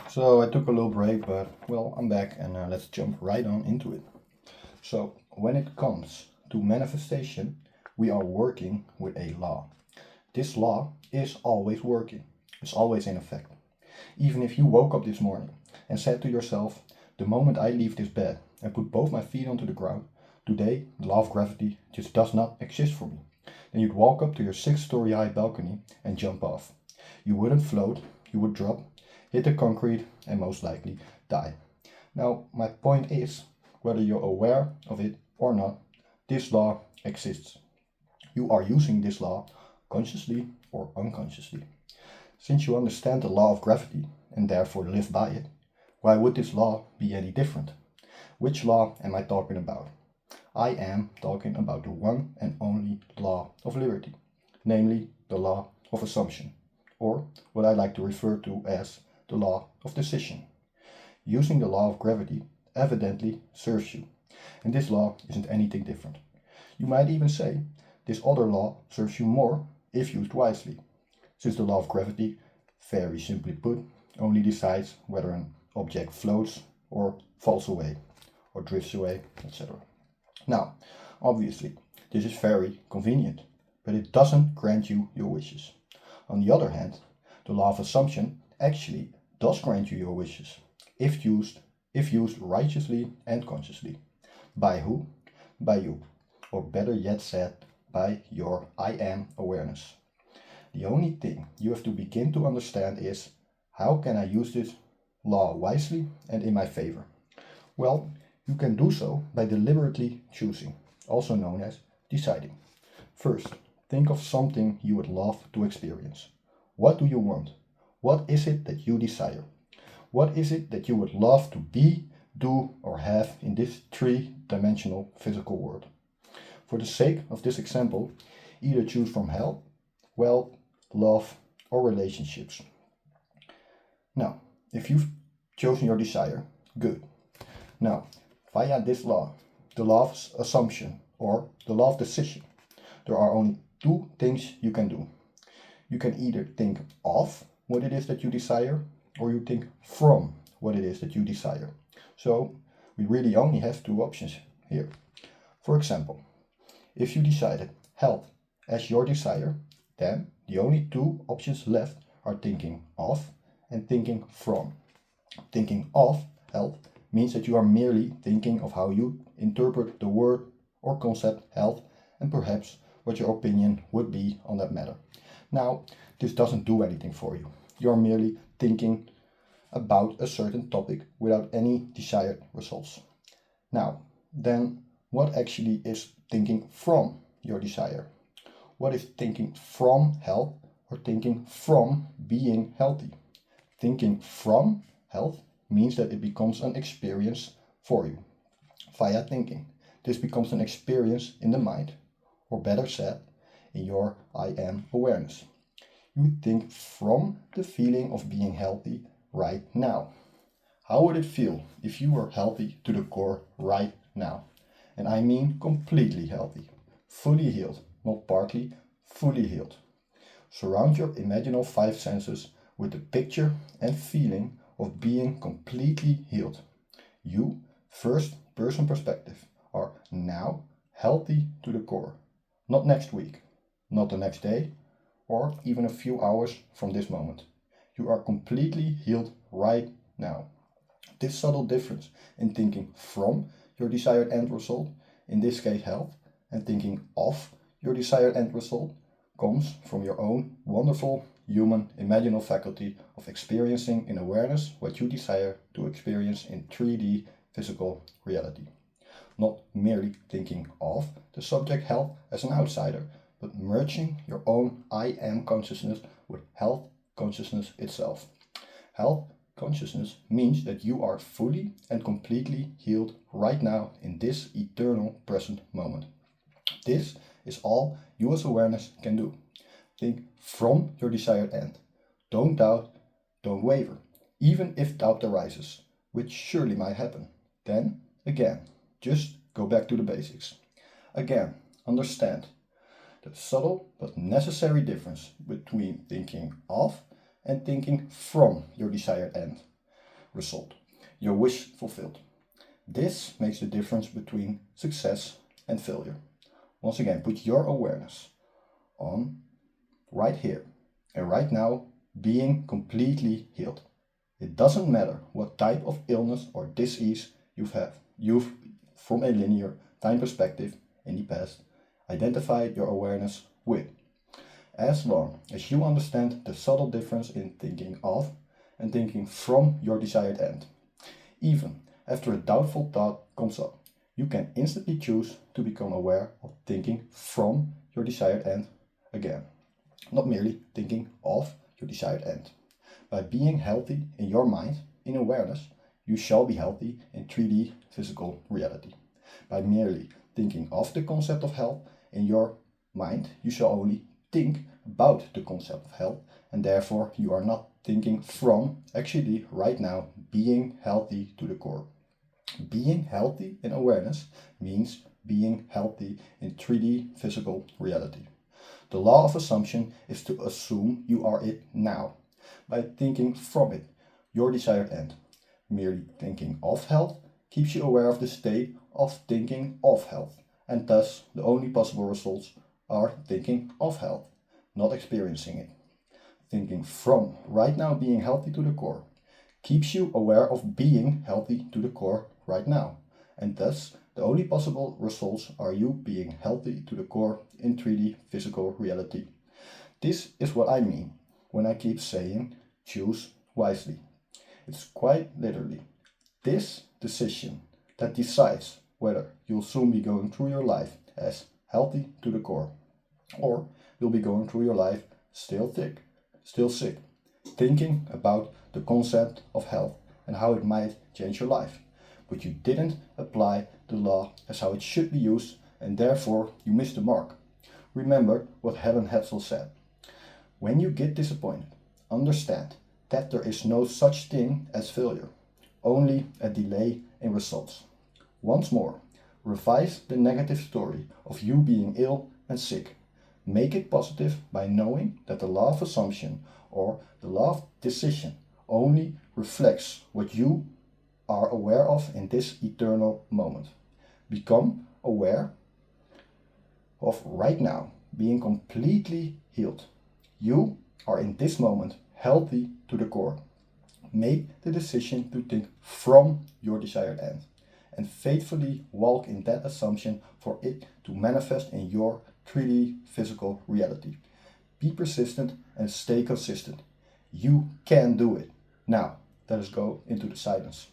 So I took a little break, but well, I'm back and let's jump right on into it. So, when it comes to manifestation, we are working with a law. This law is always working, it's always in effect. Even if you woke up this morning and said to yourself, the moment I leave this bed and put both my feet onto the ground, today the law of gravity just does not exist for me. Then you'd walk up to your 6-story high balcony and jump off. You wouldn't float, you would drop, hit the concrete, and most likely die. Now, my point is, whether you're aware of it or not, this law exists. You are using this law consciously or unconsciously. Since you understand the law of gravity and therefore live by it, why would this law be any different? Which law am I talking about? I am talking about the one and only law of liberty, namely the law of assumption, or what I like to refer to as the law of decision. Using the law of gravity evidently serves you, and this law isn't anything different. You might even say this other law serves you more if used wisely, since the law of gravity, very simply put, only decides whether an object floats or falls away or drifts away, etc. Now, obviously, this is very convenient, but it doesn't grant you your wishes. On the other hand, the law of assumption actually does grant you your wishes, if used righteously and consciously. By who? By you. Or better yet said, by your I am awareness. The only thing you have to begin to understand is, how can I use this law wisely and in my favor? Well, you can do so by deliberately choosing, also known as deciding. First, think of something you would love to experience. What do you want? What is it that you desire? What is it that you would love to be, do, or have in this three-dimensional physical world? For the sake of this example, either choose from health, wealth, love, or relationships. Now, if you've chosen your desire, good. Now, via this law, the law of assumption or the law of decision, there are only two things you can do. You can either think of what it is that you desire, or you think from what it is that you desire. So we really only have two options here. For example, if you decided health as your desire, then the only two options left are thinking of and thinking from. Thinking of health means that you are merely thinking of how you interpret the word or concept health and perhaps what your opinion would be on that matter. Now, this doesn't do anything for you. You are merely thinking about a certain topic without any desired results. Now, then what actually is thinking from your desire? What is thinking from health or thinking from being healthy? Thinking from health means that it becomes an experience for you via thinking. This becomes an experience in the mind, or better said, in your I am awareness. You think from the feeling of being healthy right now. How would it feel if you were healthy to the core right now? And I mean completely healthy, fully healed, not partly, fully healed. Surround your imaginal five senses with the picture and feeling of being completely healed. You, first person perspective, are now healthy to the core. Not next week, not the next day, or even a few hours from this moment. You are completely healed right now. This subtle difference in thinking from your desired end result, in this case health, and thinking of your desired end result, comes from your own wonderful human imaginal faculty of experiencing in awareness what you desire to experience in 3D physical reality. Not merely thinking of the subject health as an outsider, but merging your own I am consciousness with health consciousness itself. Health consciousness means that you are fully and completely healed right now in this eternal present moment. This is all you as awareness can do. Think from your desired end. Don't doubt, don't waver, even if doubt arises, which surely might happen. Then, again, just go back to the basics. Again, understand the subtle but necessary difference between thinking of and thinking from your desired end. result, your wish fulfilled. This makes the difference between success and failure. Once again, put your awareness on right here and right now, being completely healed. It doesn't matter what type of illness or disease you've from a linear time perspective in the past identified your awareness with. As long as you understand the subtle difference in thinking of and thinking from your desired end. Even after a doubtful thought comes up, you can instantly choose to become aware of thinking from your desired end again, not merely thinking of your desired end. By being healthy in your mind, in awareness, you shall be healthy in 3D physical reality. By merely thinking of the concept of health in your mind, you shall only think about the concept of health, and therefore you are not thinking from actually right now being healthy to the core. Being healthy in awareness means being healthy in 3D physical reality. The law of assumption is to assume you are it now by thinking from it, your desired end. Merely thinking of health keeps you aware of the state of thinking of health, and thus the only possible results are thinking of health, not experiencing it. Thinking from right now being healthy to the core keeps you aware of being healthy to the core right now, and thus the only possible results are you being healthy to the core in 3D physical reality. This is what I mean when I keep saying choose wisely. It's quite literally this decision that decides whether you'll soon be going through your life as healthy to the core, or you'll be going through your life still sick, thinking about the concept of health and how it might change your life. But you didn't apply the law as how it should be used, and therefore you missed the mark. Remember what Helen Hetzel said. When you get disappointed, understand that there is no such thing as failure, only a delay in results. Once more, revise the negative story of you being ill and sick. Make it positive by knowing that the law of assumption or the law of decision only reflects what you are aware of in this eternal moment. Become aware of right now being completely healed. You are in this moment healthy to the core. Make the decision to think from your desired end and faithfully walk in that assumption for it to manifest in your 3D physical reality. Be persistent and stay consistent. You can do it. Now, let us go into the silence.